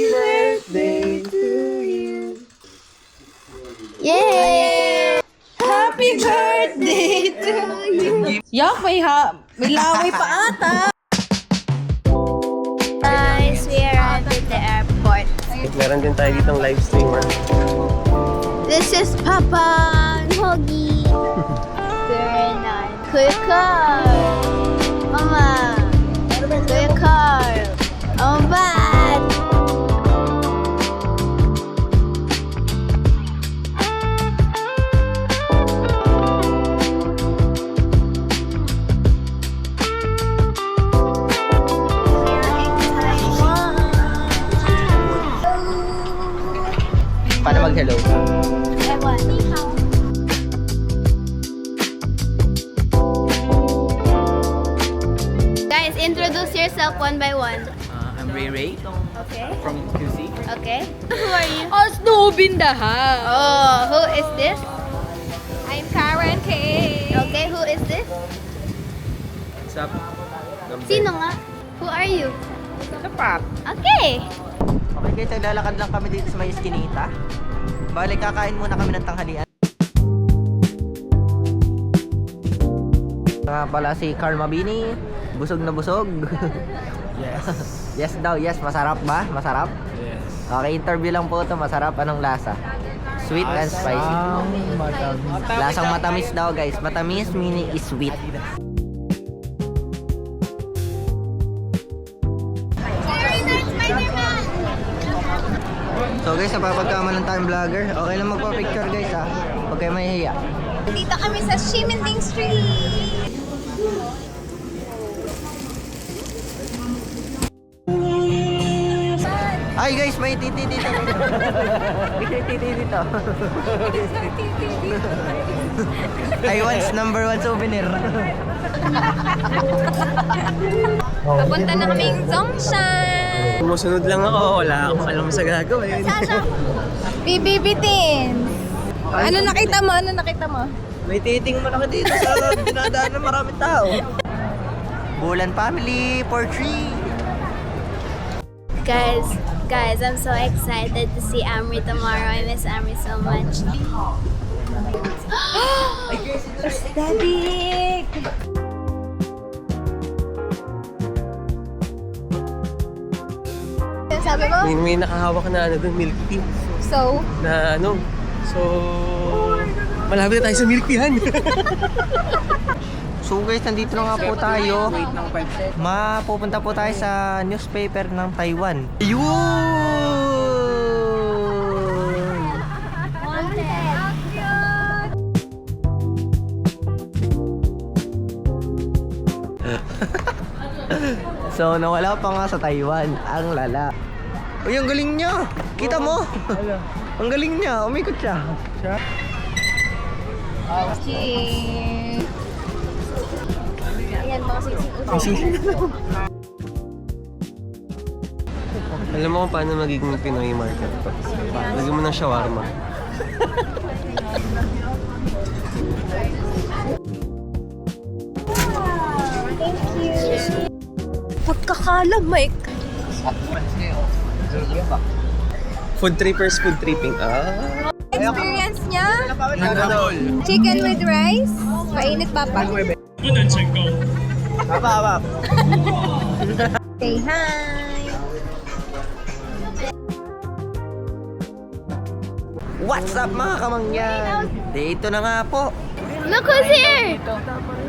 birthday to you. Yay! Happy birthday to you. Yak, may laway pa ata. Guys, we arrived at the airport. Meron din tayo ditong live streamer. This is Papa and Hoggy. Very nice. Kuya Carl. Mama. Kuya Carl. Oh, bad. Paano mag-hello? Ewan. Guys, introduce yourself one by one. I'm Ray Ray Okay. from QC. Okay. Who are you? Osno Bindaha. Oh, who is this? I'm Karen K. Okay, who is this? What's up? Sino nga? Who are you? Kapap. Okay. Okay guys, naglalakad lang kami dito sa may eskinita. Bale, kakain muna kami ng tanghalian. Nga pala si Carl Mabini. Busog na busog. Yes. Yes daw, yes. Masarap ba? Masarap? Yes. Okay, interview lang po ito. Masarap. Anong lasa? Sweet and spicy. Lasang matamis daw guys. Matamis meaning is sweet. So guys, napapagkamalan tayong vlogger. Okay lang magpa-picture guys ha. Huwag kayo mahihiya. Dito kami sa Ximending Street. Ay guys, may titi dito. May titi dito. Taiwan's #1 souvenir. Papunta na kaming Zhongshan. Sumusunod lang ako. Wala akong alam sa gagawin. Bibibitin. Ano nakita mo? Ano nakita mo? May titing malaki dito sa dinadaan ng maraming tao. Bulan family for 3. Guys, I'm so excited to see Amri tomorrow. I miss Amri so much. Aesthetic! Sabi mo? May nakahawak na ano dun, milk tea. So? Na ano. So, malapit na tayo sa milk teahan. So guys, nandito na nga po tayo. Mapupunta po tayo sa newspaper ng Taiwan. So nawala pa nga sa Taiwan ang lala. Uy, ang galing niya. Kita mo? Ang galing niya. Umikot siya. Cheers! Ayan, mga sisig. Alam mo kung paano magiging Pinoy market to. Lagyan mo ng shawarma. Thank you. Pagkakalamay. Food trippers, food tripping. Ah. Experience niya? Chicken with rice? Mainit pa pa. Haba. Say hi! What's up mga kamangyan? Dito na nga po. Look who's here!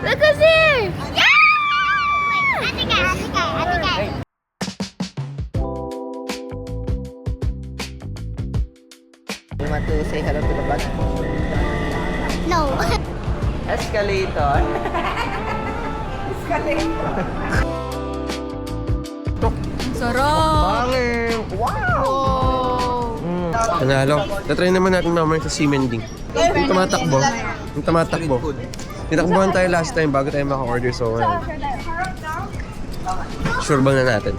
Look who's here! Yeah! Ate ka. You want to say hello to the vlog? No. Escalator. Sarap. Bangin! Wow! Panalo. Tatry naman natin mamaya sa Ximending. Yung tumatakbo. Tinakbuhan tayo last time bago tayo maka-order. So, sure bang na natin?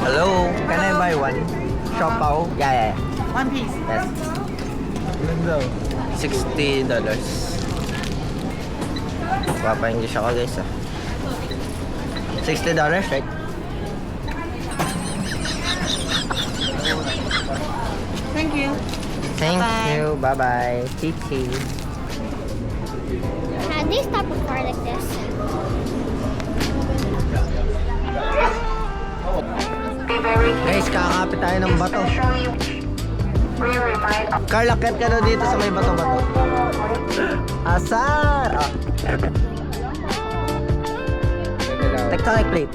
Hello, can I buy one? Siopaw? Yeah. One piece? Yes. $60. Papa-English ako guys ah. $60, right? you. Thank Bye. you. Bye-bye. Chichi. They stop before like this. Guys, kakapit tayo ng bato. Carl, akit ka na dito sa may bato-bato. Asar! Ah. Tectonic plate.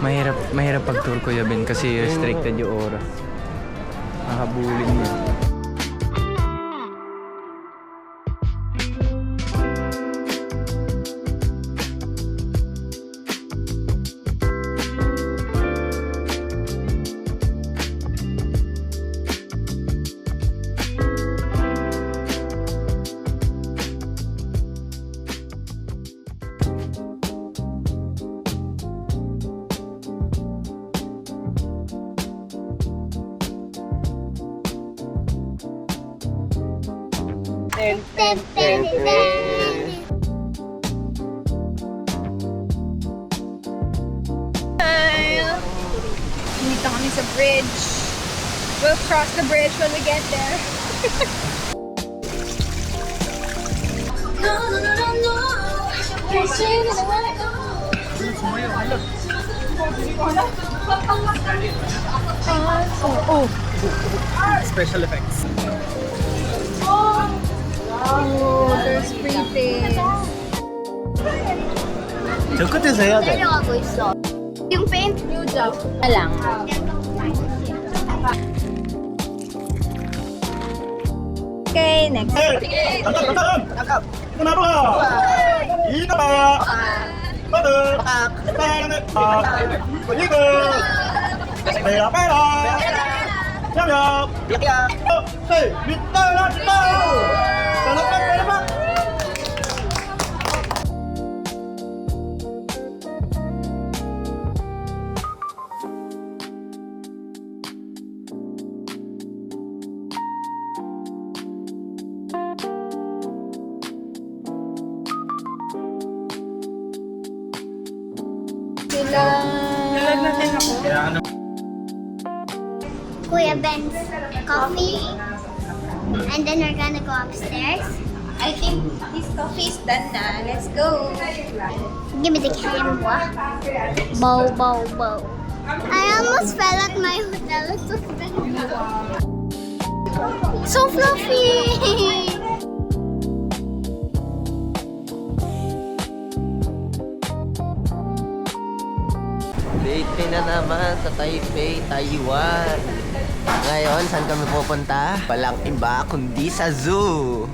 Mahirap pag tour Kuya Ben kasi restricted yung oras. Nakabuling niya. Dito kami sa bridge. We'll cross the bridge when we get there. Special effects. Oh, there's free things. 저 끝에서 해야 돼. 내려가고 있어. yung paint new job. Lang. Okay, next. Kuya Ben's coffee, and then we're gonna go upstairs. I think his coffee's done na. Let's go. Give me the camera. Bow, bow, bow. I almost fell at my hotel. It's so fluffy. Late na naman sa Taipei, Taiwan. Ngayon, saan kami pupunta? Walang iba kundi sa zoo.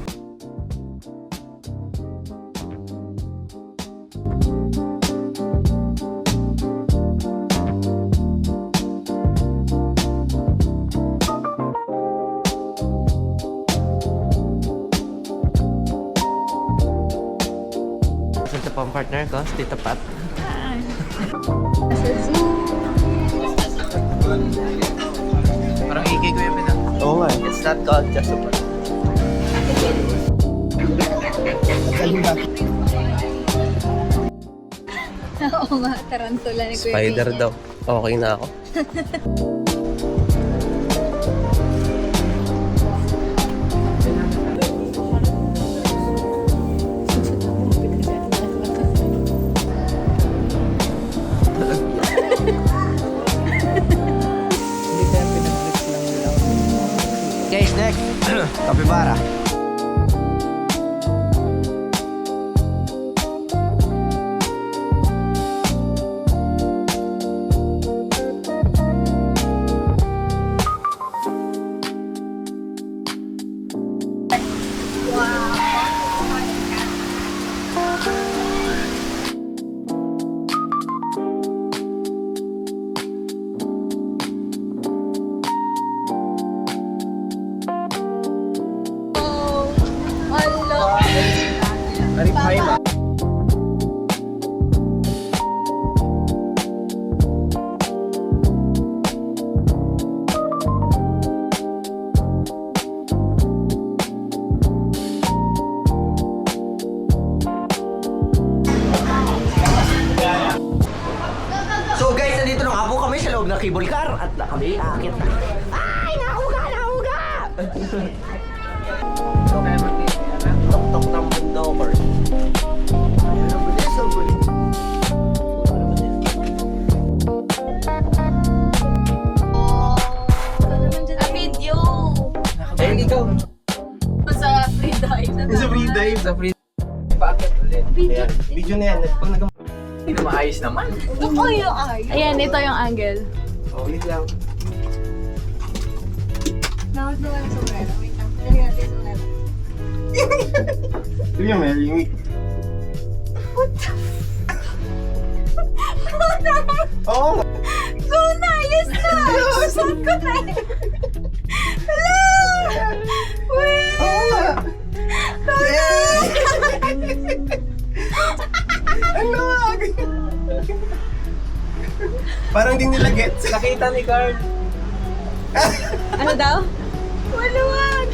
Ito pa ang partner ko, si Tita Pat. Parang AK Kuya Ben. Oo nga, it's not called just a park. Oo nga, tarantula ni Kuya Spider Bea. daw. Okay na ako. Guys, next, Capybara. So guys, nandito na nga po kami sa loob ng cable car at kami aakit na. Ay, Tok-tok ng mundo, or... Ayun, ang bilis, ang bilis. A video. Ayun, ikaw. Sa free dive. Sa free dive. Sa free Paakyat ulit. Ayan, video na yan. Pag nag- Hindi na maayos naman. Ayan, ito yung angle. Oh, wait lang. Tingnan mo, yung... Oo nga. Go na! Yes na! Susunod ko na eh! Hello! Wait! Oo nga. Ano? Parang di nila gets. Nakita ni Carl. Ano daw? Maluwag!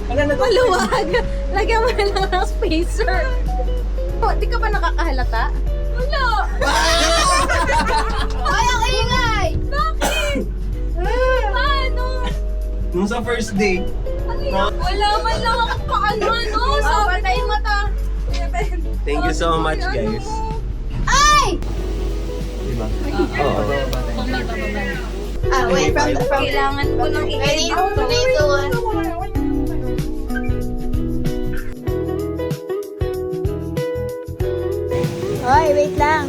Maluwag. Lagyan mo na lang ng spacer. Oh, di ka ba nakakahalata? Wala! Ay, ang ingay! Bakit? Paano? Nung sa first day, Wala man lang ako kaano, no? Sabi ko yung mata. thank you so much, guys. Ay! Diba? Oo. Wait, kailangan ko nang i-edit to. Hoy, wait lang.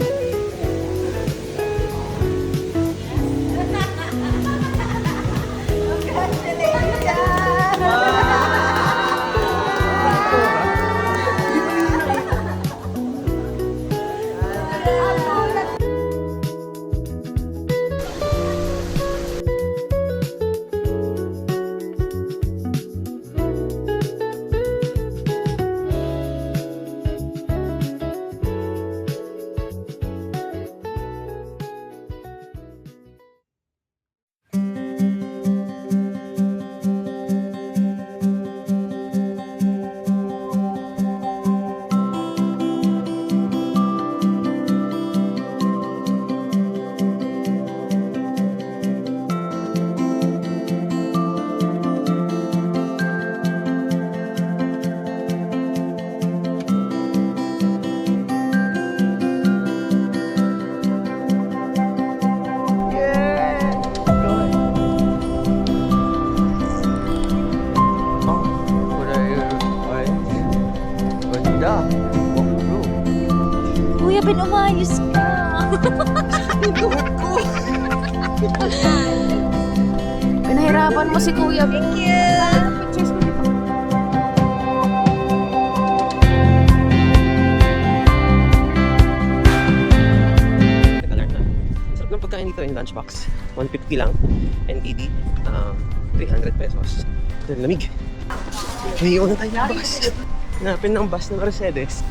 Ganda. Wow, Kuya, pinumayos ka. Pinahirapan mo si Kuya. Thank you. Sarap ng pagkain dito in lunchbox. 150 lang. NTD. 300 pesos. Lamig. May iwan na tayo ng bus. Hanapin ng bus ng Mercedes.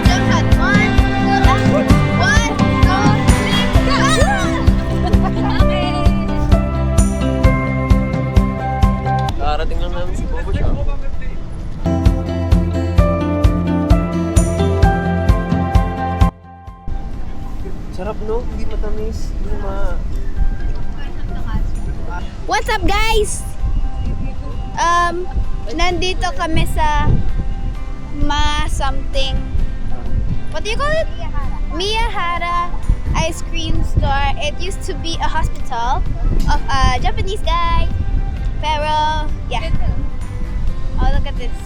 Jump at 1, 2, 3, go! Karating lang namin si Bobo Shop. Sarap, no? Hindi matamis. Hindi What's up, guys? Nandito kami sa something. What do you call it? Miyahara ice cream store. It used to be a hospital of a Japanese guy. Pero, yeah. Oh, look at this.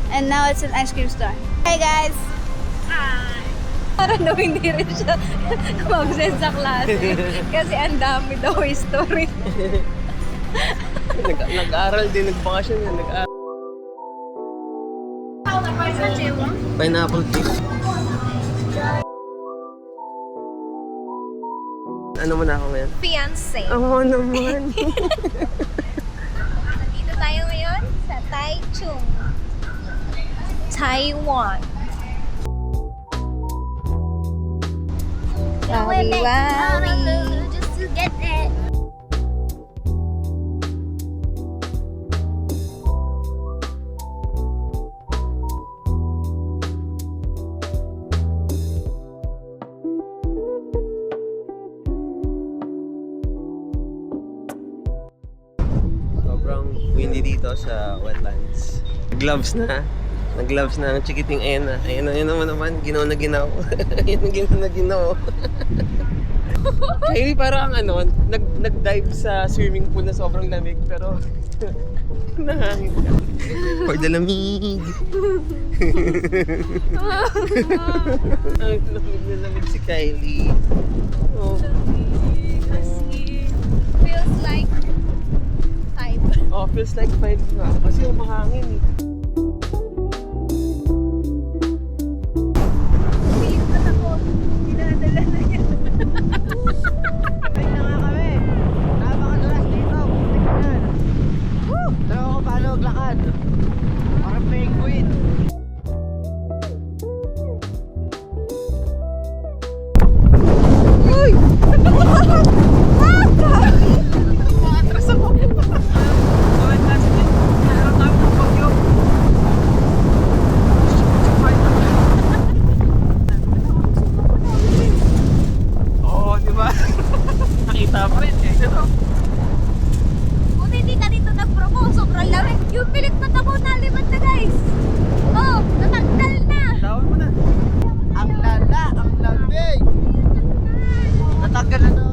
And now it's an ice cream store. Hey, guys. Parang daw hindi rin siya mag-send sa klase. Kasi ang dami daw history. Nag-aral din, nagbakasyon yan. Nag-aral. Pineapple cake. Ano mo na ako ngayon? Fiancé. Oo naman. Dito tayo ngayon sa Taichung, Taiwan. Just to get it. sobrang windy dito sa wetlands. Gloves na. Nag-gloves na ang chikiting. Ayan na. Ayan naman. Ginaw na ginaw. Ayan na ginaw na ginaw. Kylie, parang nag-dive sa swimming pool na sobrang lamig. Pero, nahangin ka. For the lamig. Ang lamig na lamig si Kylie. Oh. Feels like 5. Oh, feels like 5 nga. Kasi umahangin eh. Feeling na ako. Dinadala na yan. Ay na nga kami. Napakadulas dito. Tingnan. Woo! Dalawa ko paano maglakad. Parang penguin. Oo, di ba? Nakita pa rin eh. Buti hindi ka dito nag-propose. Sobrang lamig. Yung pilit na ako nalibat na guys. Oh, natanggal na. Tawag mo na. Ang lala, ang lamig. Natanggal na daw.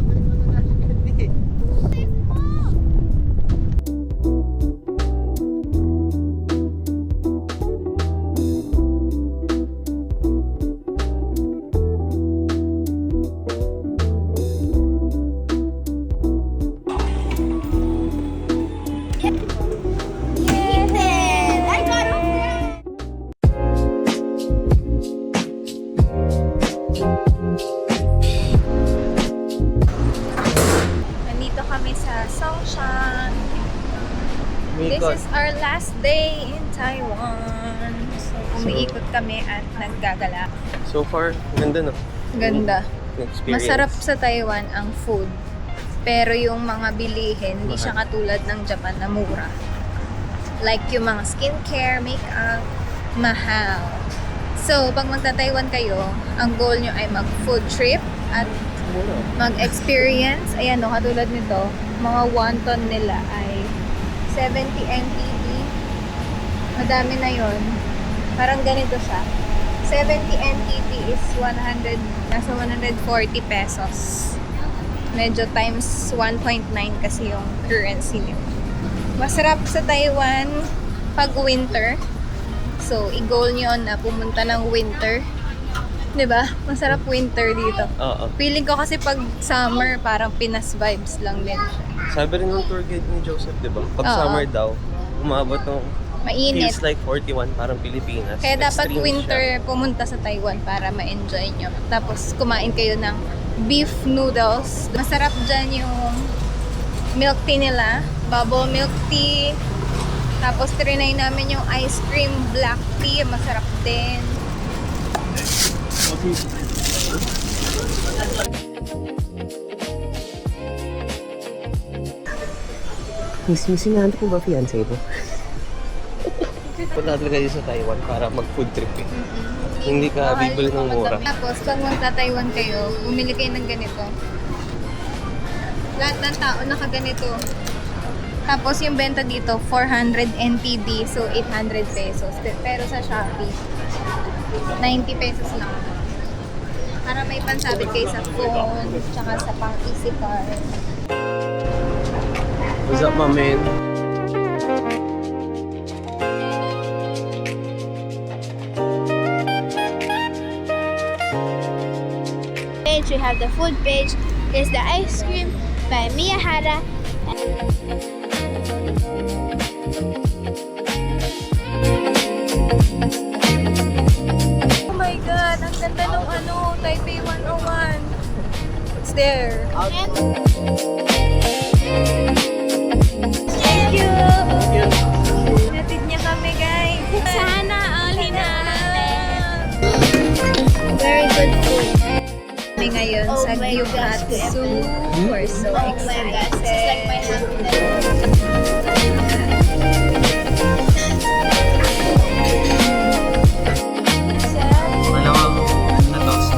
Ethan! I got him! Nandito kami sa Songshan. This Mikot. is our last day in Taiwan. So, umiikot kami at naggagala. So far, ganda no? Ganda. Experience. Masarap sa Taiwan ang food. Pero yung mga bilihin, hindi siya katulad ng Japan na mura. Like yung mga skincare, makeup, mahal. So, pag magta-Taiwan kayo, ang goal nyo ay mag-food trip at mag-experience. Ayan no, katulad nito, mga wonton nila ay 70 NTD. Madami na yon. Parang ganito siya. 70 NTD is 100, nasa 140 pesos. Medyo times 1.9 kasi yung currency nyo. Masarap sa Taiwan pag winter. So, i-goal nyo na pumunta ng winter. 'Di ba? Masarap winter dito. Oo. Feeling ko kasi pag summer, parang Pinas vibes lang din siya. Sabi rin ng tour guide ni Joseph, di ba? Pag Oo. summer daw, umabot ng Mainit. feels like 41, parang Pilipinas. Kaya dapat Extreme winter siya. pumunta sa Taiwan para ma-enjoy nyo. Tapos kumain kayo ng beef noodles. Masarap dyan yung milk tea nila. Bubble milk tea. Tapos trinay namin yung ice cream black tea. Masarap din. Miss, sinahanap mo ba fiancé mo? Punta talaga dito sa Taiwan para mag-food trip eh. Hindi ka Mahal bibili yung ng mga mura. damit. Tapos pag magta-Taiwan kayo, bumili kayo ng ganito. Lahat ng tao nakaganito. Tapos yung benta dito, 400 NTD, so 800 pesos. Pero sa Shopee, 90 pesos lang. Para may pansabit kayo sa phone, tsaka sa pang-easy card. What's up, my man? Page, we have the food page. There's the ice cream by Miyahara. Oh my God! Ang ganda nung Taipei 101. It's there. Thank you! Natid niya kami, guys. Sana all Very good food. Kami ngayon Oh sa my gosh, Gyukatsu. We're so Oh my excited. gosh, this is like my happiness. Malawang na toast.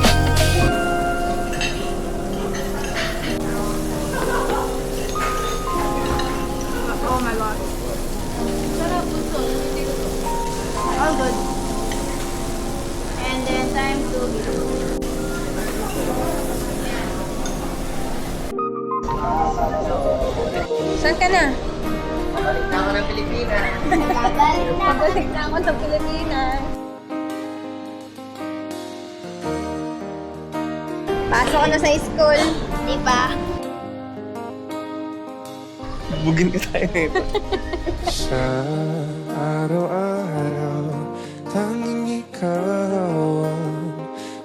Saan ka na? Balik na ako ng Pilipinas. Pabalik na ako sa Pilipinas. Pasok ko na sa school. Di ba? Bugin ka tayo nito. Sa araw-araw, tanging ikaw ang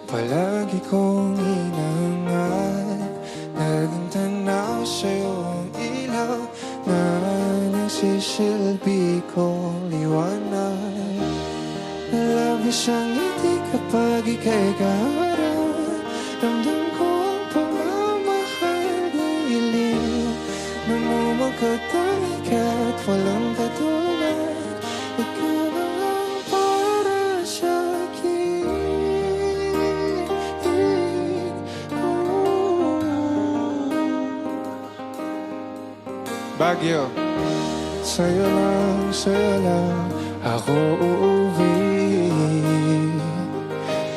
palagi kong inangat. Naging tanaw sa'yo ang ilaw na nagsisilbi kong liwanag. Labis ang ngiti kapag ika'y kaharap. Ramdam ko ang pagmamahal ng ilim. Namumagkatangin ka't walang katulad. Ikaw na lang para sa'kin. Baguio. Sa'yo lang ako uuwi.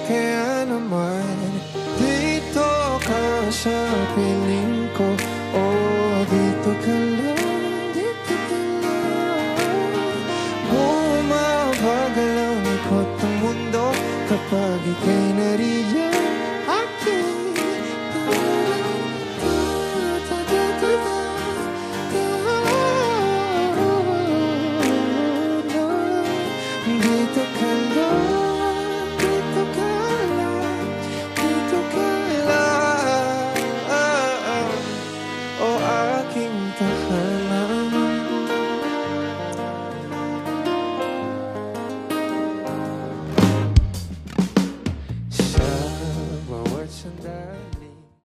Kaya naman dito ka sa piling ko. Oh, dito ka lang, dito ka lang. Bumabagal ang ikot ng mundo kapag ika'y nariyan.